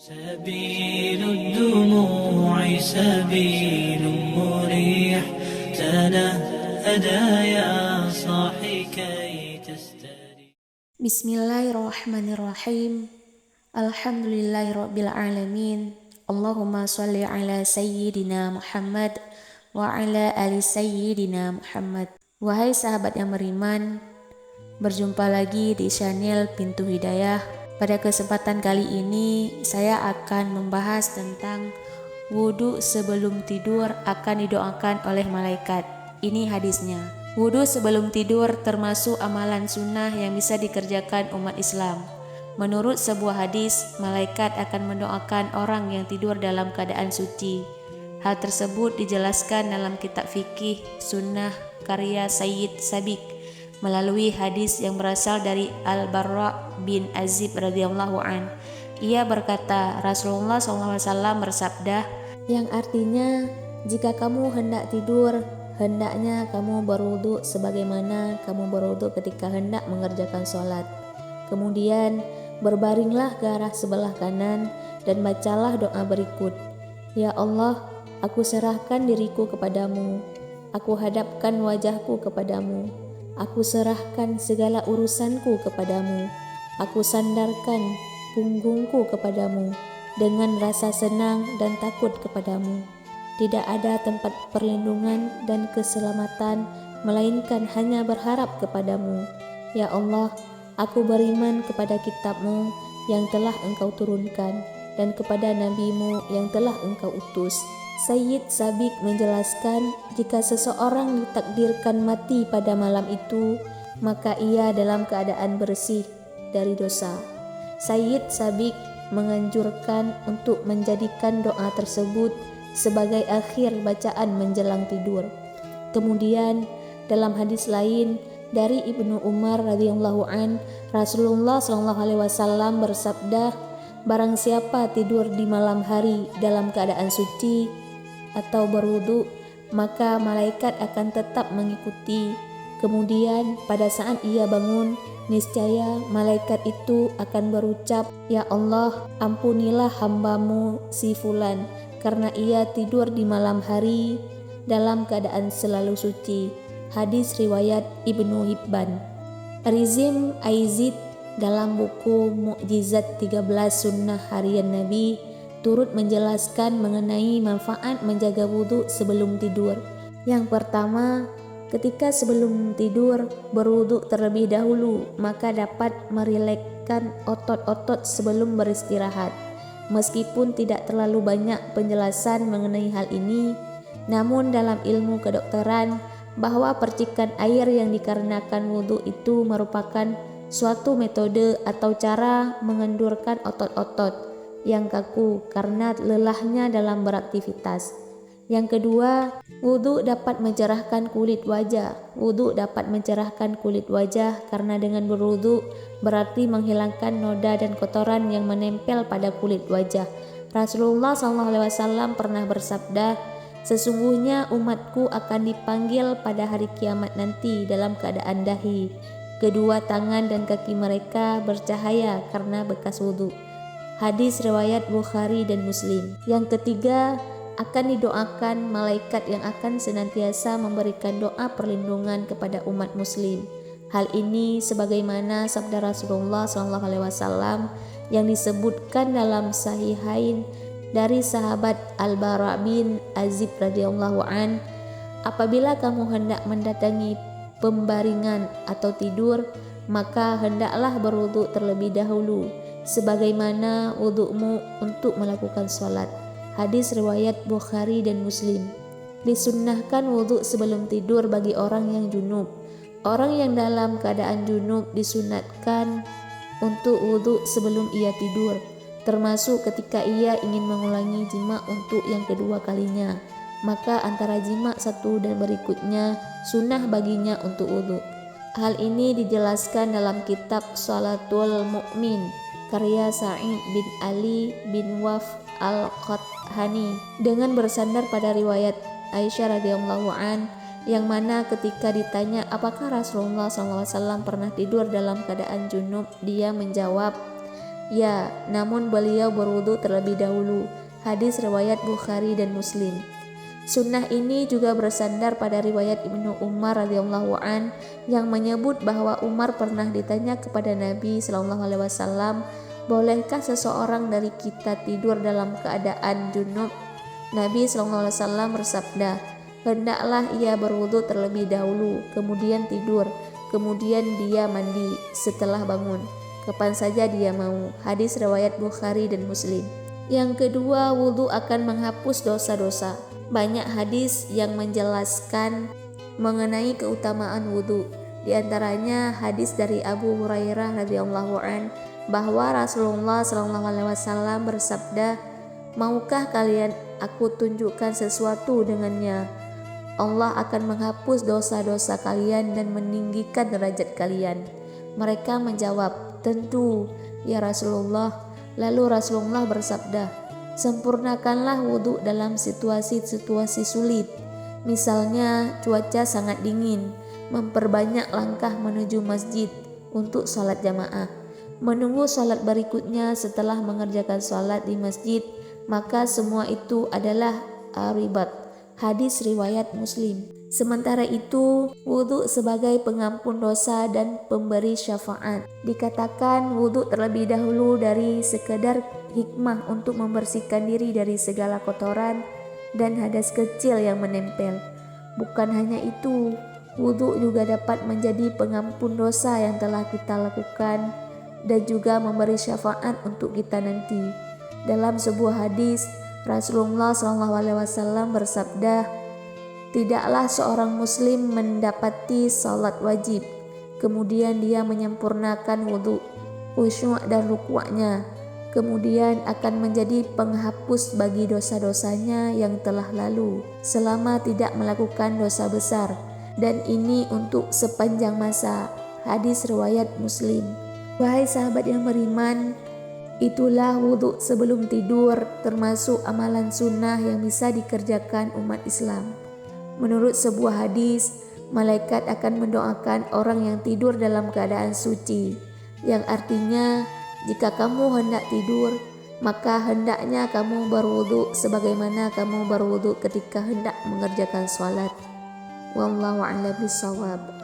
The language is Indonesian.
سبيل الدموع سبيل مريح تنهدى يا صاحي كي تستريح. Bismillahirrahmanirrahim. Alhamdulillahirrabbilalamin. Allahumma sholli ala sayyidina Muhammad wa ala ali sayyidina Muhammad. Wahai sahabat yang beriman, berjumpa lagi di channel Pintu Hidayah. Pada kesempatan kali ini saya akan membahas tentang wudhu sebelum tidur akan didoakan oleh malaikat. Ini hadisnya. Wudhu sebelum tidur termasuk amalan sunnah yang bisa dikerjakan umat Islam. Menurut sebuah hadis, malaikat akan mendoakan orang yang tidur dalam keadaan suci. Hal tersebut dijelaskan dalam kitab fikih sunnah karya Sayyid Sabiq melalui hadis yang berasal dari Al-Barra bin Azib radhiyallahu an. Ia berkata, Rasulullah SAW bersabda, yang artinya, jika kamu hendak tidur, hendaknya kamu berwudu sebagaimana kamu berwudu ketika hendak mengerjakan sholat. Kemudian berbaringlah ke arah sebelah kanan dan bacalah doa berikut. Ya Allah, aku serahkan diriku kepadamu. Aku hadapkan wajahku kepadamu. Aku serahkan segala urusanku kepadamu. Aku sandarkan punggungku kepadamu dengan rasa senang dan takut kepadamu. Tidak ada tempat perlindungan dan keselamatan melainkan hanya berharap kepadamu. Ya Allah, aku beriman kepada kitab-Mu yang telah Engkau turunkan dan kepada Nabi-Mu yang telah Engkau utus. Sayyid Sabiq menjelaskan, jika seseorang ditakdirkan mati pada malam itu, maka ia dalam keadaan bersih dari dosa. Sayyid Sabiq menganjurkan untuk menjadikan doa tersebut sebagai akhir bacaan menjelang tidur. Kemudian dalam hadis lain dari Ibnu Umar radhiyallahu an, Rasulullah SAW bersabda, barang siapa tidur di malam hari dalam keadaan suci atau berwudu, maka malaikat akan tetap mengikuti. Kemudian pada saat ia bangun, niscaya malaikat itu akan berucap, Ya Allah, ampunilah hamba-Mu si fulan, karena ia tidur di malam hari dalam keadaan selalu suci. Hadis riwayat Ibnu Hibban. Rizim Aizid dalam buku Mukjizat 13 Sunnah Harian Nabi turut menjelaskan mengenai manfaat menjaga wudhu sebelum tidur. Yang pertama, ketika sebelum tidur berwudhu terlebih dahulu, maka dapat merilekskan otot-otot sebelum beristirahat. Meskipun tidak terlalu banyak penjelasan mengenai hal ini, namun dalam ilmu kedokteran, bahwa percikan air yang dikarenakan wudhu itu merupakan suatu metode atau cara mengendurkan otot-otot yang kaku karena lelahnya dalam beraktivitas. Yang kedua, wudhu dapat mencerahkan kulit wajah. Wudhu dapat mencerahkan kulit wajah karena dengan berwudhu berarti menghilangkan noda dan kotoran yang menempel pada kulit wajah. Rasulullah SAW pernah bersabda, sesungguhnya umatku akan dipanggil pada hari kiamat nanti dalam keadaan dahi. Kedua tangan dan kaki mereka bercahaya karena bekas wudhu. Hadis riwayat Bukhari dan Muslim. Yang ketiga, akan didoakan malaikat yang akan senantiasa memberikan doa perlindungan kepada umat muslim. Hal ini sebagaimana sabda Rasulullah SAW yang disebutkan dalam Sahihain dari sahabat Al-Bara bin Azib radhiyallahu an, apabila kamu hendak mendatangi pembaringan atau tidur, maka hendaklah berwudu terlebih dahulu sebagaimana wudhumu untuk melakukan sholat. Hadis riwayat Bukhari dan Muslim. Disunnahkan wudhu sebelum tidur bagi orang yang junub. Orang yang dalam keadaan junub disunatkan untuk wudhu sebelum ia tidur, termasuk ketika ia ingin mengulangi jima untuk yang kedua kalinya. Maka antara jima satu dan berikutnya sunnah baginya untuk wudhu. Hal ini dijelaskan dalam kitab Shalatul Mu'min karya Sa'id bin Ali bin Waf Al-Qathani dengan bersandar pada riwayat Aisyah radhiyallahu an, yang mana ketika ditanya apakah Rasulullah SAW pernah tidur dalam keadaan junub, dia menjawab, Ya, namun beliau berwudu terlebih dahulu. Hadis riwayat Bukhari dan Muslim. Sunnah ini juga bersandar pada riwayat Ibnu Umar radhiyallahu an yang menyebut bahwa Umar pernah ditanya kepada Nabi Shallallahu alaihi wasallam, "Bolehkah seseorang dari kita tidur dalam keadaan junub?" Nabi Shallallahu alaihi wasallam bersabda, "Hendaklah ia berwudu terlebih dahulu, kemudian tidur, kemudian dia mandi setelah bangun, kapan saja dia mau." Hadis riwayat Bukhari dan Muslim. Yang kedua, wudu akan menghapus dosa-dosa. Banyak hadis yang menjelaskan mengenai keutamaan wudu. Di antaranya hadis dari Abu Hurairah radhiyallahu an bahwa Rasulullah sallallahu alaihi wasallam bersabda, "Maukah kalian aku tunjukkan sesuatu dengannya? Allah akan menghapus dosa-dosa kalian dan meninggikan derajat kalian." Mereka menjawab, "Tentu, ya Rasulullah." Lalu Rasulullah bersabda, "Sempurnakanlah wudhu dalam situasi-situasi sulit. Misalnya cuaca sangat dingin, memperbanyak langkah menuju masjid untuk sholat jamaah. Menunggu sholat berikutnya setelah mengerjakan sholat di masjid, maka semua itu adalah aribat." Hadis riwayat Muslim. Sementara itu, wudhu sebagai pengampun dosa dan pemberi syafaat. Dikatakan wudhu terlebih dahulu dari sekedar hikmah untuk membersihkan diri dari segala kotoran dan hadas kecil yang menempel. Bukan hanya itu, wudhu juga dapat menjadi pengampun dosa yang telah kita lakukan dan juga memberi syafaat untuk kita nanti. Dalam sebuah hadis, Rasulullah SAW bersabda, "Tidaklah seorang muslim mendapati salat wajib, kemudian dia menyempurnakan wudhu, khusyuk dan rukuknya, kemudian akan menjadi penghapus bagi dosa-dosanya yang telah lalu, selama tidak melakukan dosa besar, dan ini untuk sepanjang masa." Hadis riwayat Muslim. Wahai sahabat yang beriman, itulah wudhu sebelum tidur, termasuk amalan sunnah yang bisa dikerjakan umat Islam. Menurut sebuah hadis, malaikat akan mendoakan orang yang tidur dalam keadaan suci, yang artinya jika kamu hendak tidur, maka hendaknya kamu berwudu sebagaimana kamu berwudu ketika hendak mengerjakan sholat. Wallahu a'lam bishawab.